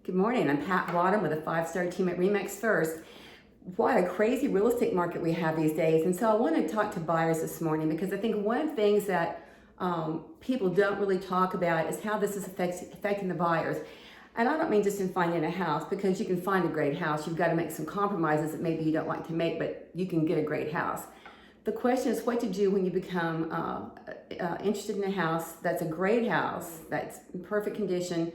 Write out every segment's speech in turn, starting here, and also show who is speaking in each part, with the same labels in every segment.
Speaker 1: Good morning, I'm Pat Wattam with a 5-star team at Remax First. What a crazy real estate market we have these days. And so I want to talk to buyers this morning because I think one of the things that people don't really talk about is how this is affecting the buyers. And I don't mean just in finding a house, because you can find a great house. You've got to make some compromises that maybe you don't like to make, but you can get a great house. The question is what to do when you become interested in a house that's a great house, that's in perfect condition,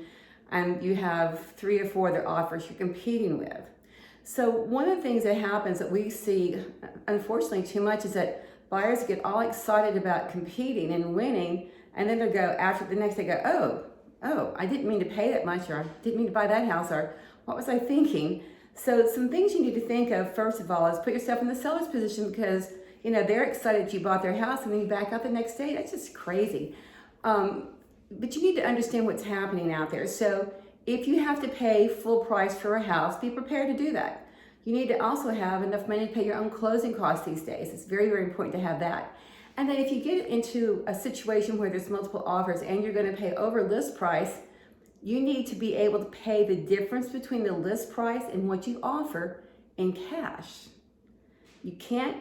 Speaker 1: and you have 3 or 4 other offers you're competing with. So one of the things that happens that we see, unfortunately, too much is that buyers get all excited about competing and winning, and then they go after the next, they go, oh, I didn't mean to pay that much, or I didn't mean to buy that house, or what was I thinking? So some things you need to think of, first of all, is put yourself in the seller's position, because they're excited that you bought their house and then you back out the next day. That's just crazy. But you need to understand what's happening out there. So if you have to pay full price for a house, be prepared to do that. You need to also have enough money to pay your own closing costs these days. It's very, very important to have that. And then if you get into a situation where there's multiple offers and you're going to pay over list price, you need to be able to pay the difference between the list price and what you offer in cash. You can't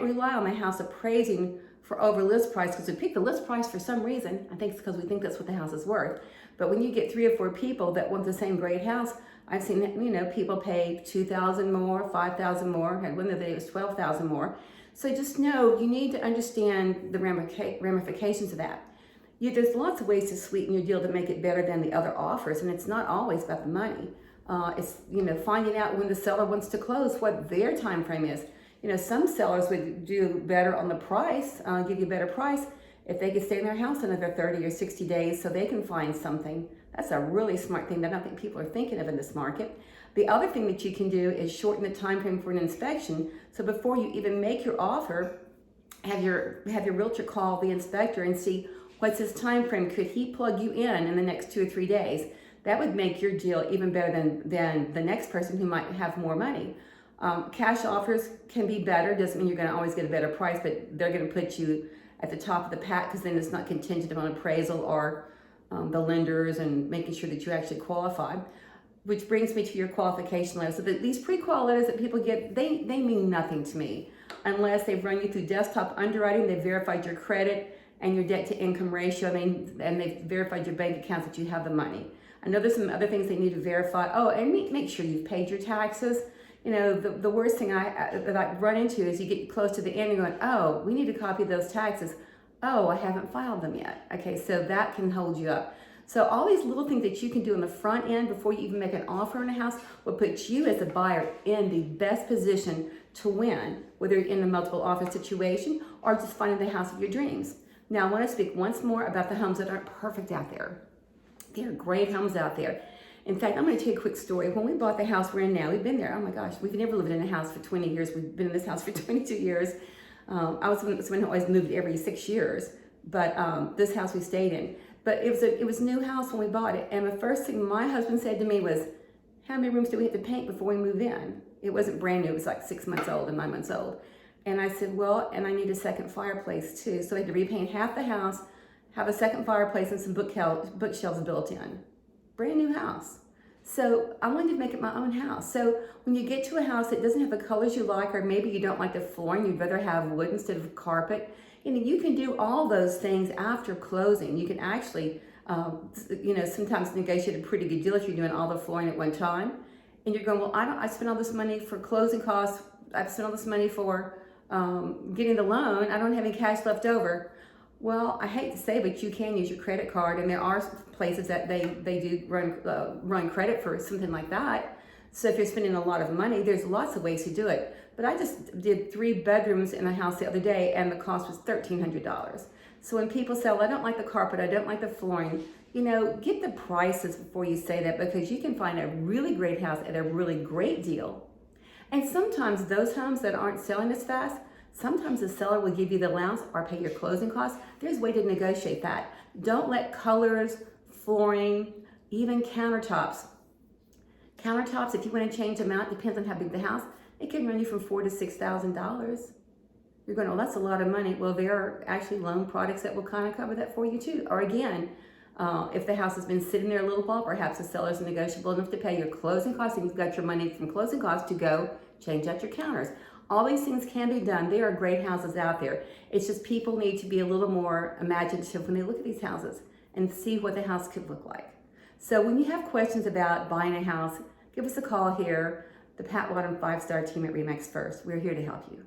Speaker 1: rely on the house appraising for over list price, because we pick the list price for some reason. I think it's because we think that's what the house is worth. But when you get 3 or 4 people that want the same great house, I've seen people pay $2,000 more, $5,000 more, and one of the day it was $12,000 more. So just know you need to understand the ramifications of that. There's lots of ways to sweeten your deal to make it better than the other offers, and it's not always about the money. It's finding out when the seller wants to close, what their time frame is. Some sellers would do better on the price, give you a better price if they could stay in their house another 30 or 60 days so they can find something. That's a really smart thing that I don't think people are thinking of in this market. The other thing that you can do is shorten the time frame for an inspection. So before you even make your offer, have your realtor call the inspector and see what's his time frame. Could he plug you in the next 2 or 3 days? That would make your deal even better than the next person who might have more money. Cash offers can be better. Doesn't mean you're going to always get a better price, but they're going to put you at the top of the pack, because then it's not contingent on appraisal or the lenders and making sure that you actually qualify. Which brings me to your qualification letter. So these pre-qual letters that people get, they mean nothing to me unless they've run you through desktop underwriting, they've verified your credit and your debt to income ratio, and they've verified your bank accounts that you have the money. I know there's some other things they need to verify. Oh, and make sure you've paid your taxes. The worst thing that I run into is you get close to the end and you're going, oh, we need a copy of those taxes. Oh, I haven't filed them yet. Okay, so that can hold you up. So all these little things that you can do on the front end before you even make an offer on a house will put you as a buyer in the best position to win, whether you're in a multiple offer situation or just finding the house of your dreams. Now, I want to speak once more about the homes that aren't perfect out there. There are great homes out there. In fact, I'm going to tell you a quick story. When we bought the house we're in now, we've been there, oh my gosh, we've never lived in a house for 20 years. We've been in this house for 22 years. I was someone who always moved every 6 years, but this house we stayed in. But it was a new house when we bought it. And the first thing my husband said to me was, how many rooms do we have to paint before we move in? It wasn't brand new. It was like 6 months old and 9 months old. And I said, well, and I need a second fireplace too. So we had to repaint half the house, have a second fireplace and some bookshelves built in. Brand new house. So I wanted to make it my own house. So when you get to a house that doesn't have the colors you like, or maybe you don't like the flooring, you'd rather have wood instead of carpet, you can do all those things after closing. You can actually, sometimes negotiate a pretty good deal if you're doing all the flooring at one time. And you're going, well, I spent all this money for closing costs. I've spent all this money for getting the loan. I don't have any cash left over. Well, I hate to say, but you can use your credit card, and there are places that they do run credit for something like that. So if you're spending a lot of money, there's lots of ways to do it. But I just did 3 bedrooms in a house the other day, and the cost was $1,300. So when people say, well, I don't like the carpet, I don't like the flooring, get the prices before you say that, because you can find a really great house at a really great deal. And sometimes those homes that aren't selling as fast, sometimes the seller will give you the allowance or pay your closing costs. There's a way to negotiate that. Don't let colors, flooring, even countertops. Countertops, if you want to change them out, depends on how big the house, it can run you from $4,000 to $6,000. You're going, well, that's a lot of money. Well, there are actually loan products that will kind of cover that for you too. Or again, If the house has been sitting there a little while, perhaps the seller's negotiable enough to pay your closing costs, and you've got your money from closing costs to go change out your counters. All these things can be done. There are great houses out there. It's just people need to be a little more imaginative when they look at these houses and see what the house could look like. So when you have questions about buying a house, give us a call here, the Pat Wattam 5-star team at Remax First. We're here to help you.